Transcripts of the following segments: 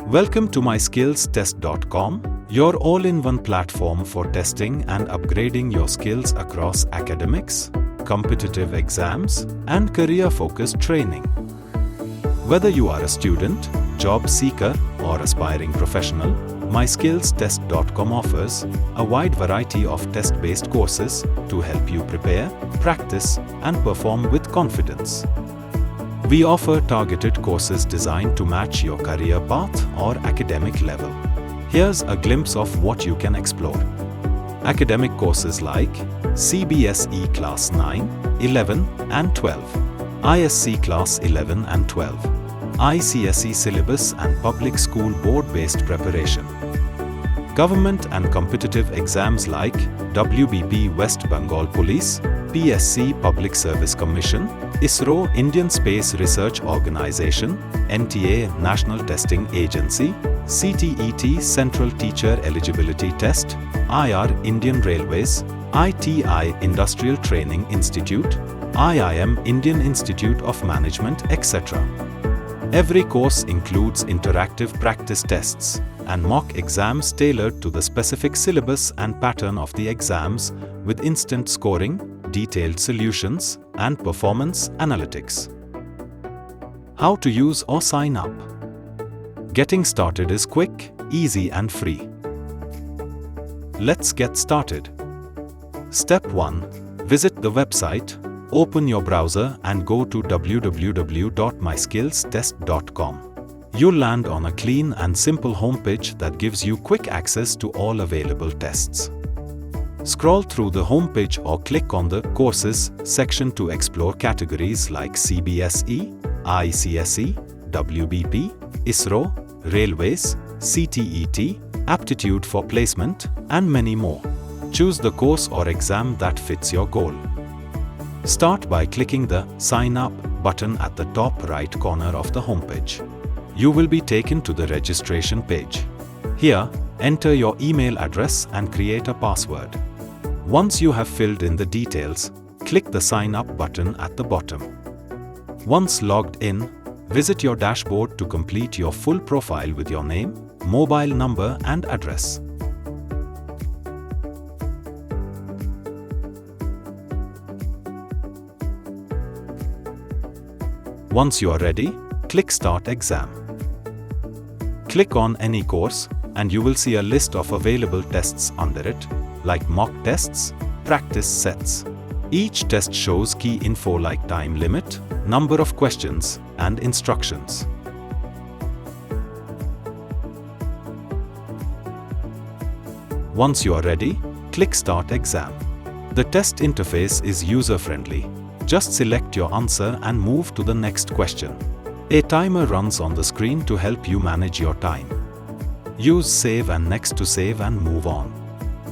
Welcome to myskillstest.com, your all-in-one platform for testing and upgrading your skills across academics, competitive exams, and career-focused training. Whether you are a student, job seeker, or aspiring professional, myskillstest.com offers a wide variety of test-based courses to help you prepare, practice, and perform with confidence. We offer targeted courses designed to match your career path or academic level. Here's a glimpse of what you can explore. Academic courses like CBSE Class 9, 11, and 12, ICSE Class 11 and 12, ICSE syllabus and public school board-based preparation. Government and competitive exams like WBP West Bengal Police, PSC Public Service Commission, ISRO Indian Space Research Organization, NTA National Testing Agency, CTET Central Teacher Eligibility Test, IR Indian Railways, ITI Industrial Training Institute, IIM Indian Institute of Management, etc. Every course includes interactive practice tests and mock exams tailored to the specific syllabus and pattern of the exams, with instant scoring, detailed solutions, and performance analytics. How to use or sign up? Getting started is quick, easy, and free. Let's get started. Step 1. Visit the website. Open your browser and go to www.myskillstest.com. You'll land on a clean and simple homepage that gives you quick access to all available tests. Scroll through the homepage or click on the Courses section to explore categories like CBSE, ICSE, WBP, ISRO, Railways, CTET, Aptitude for Placement, and many more. Choose the course or exam that fits your goal. Start by clicking the Sign Up button at the top right corner of the homepage. You will be taken to the registration page. Here, enter your email address and create a password. Once you have filled in the details, click the Sign Up button at the bottom. Once logged in, visit your dashboard to complete your full profile with your name, mobile number, and address. Once you are ready, click Start Exam. Click on any course, and you will see a list of available tests under it, like mock tests, practice sets. Each test shows key info like time limit, number of questions, and instructions. Once you are ready, click Start Exam. The test interface is user-friendly. Just select your answer and move to the next question. A timer runs on the screen to help you manage your time. Use Save and Next to save and move on.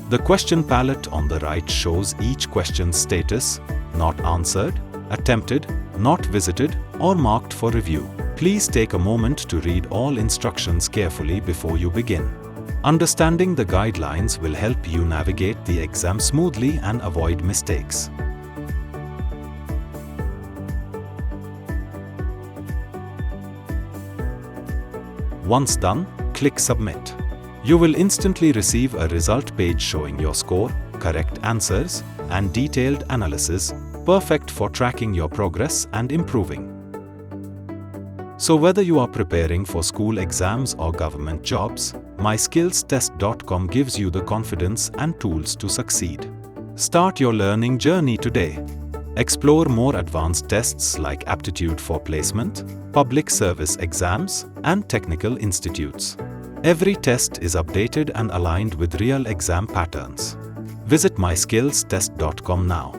The question palette on the right shows each question's status: not answered, attempted, not visited, or marked for review. Please take a moment to read all instructions carefully before you begin. Understanding the guidelines will help you navigate the exam smoothly and avoid mistakes. Once done, click Submit. You will instantly receive a result page showing your score, correct answers, and detailed analysis, perfect for tracking your progress and improving. So whether you are preparing for school exams or government jobs, myskillstest.com gives you the confidence and tools to succeed. Start your learning journey today. Explore more advanced tests like Aptitude for Placement, public service exams, and technical institutes. Every test is updated and aligned with real exam patterns. Visit myskillstest.com now.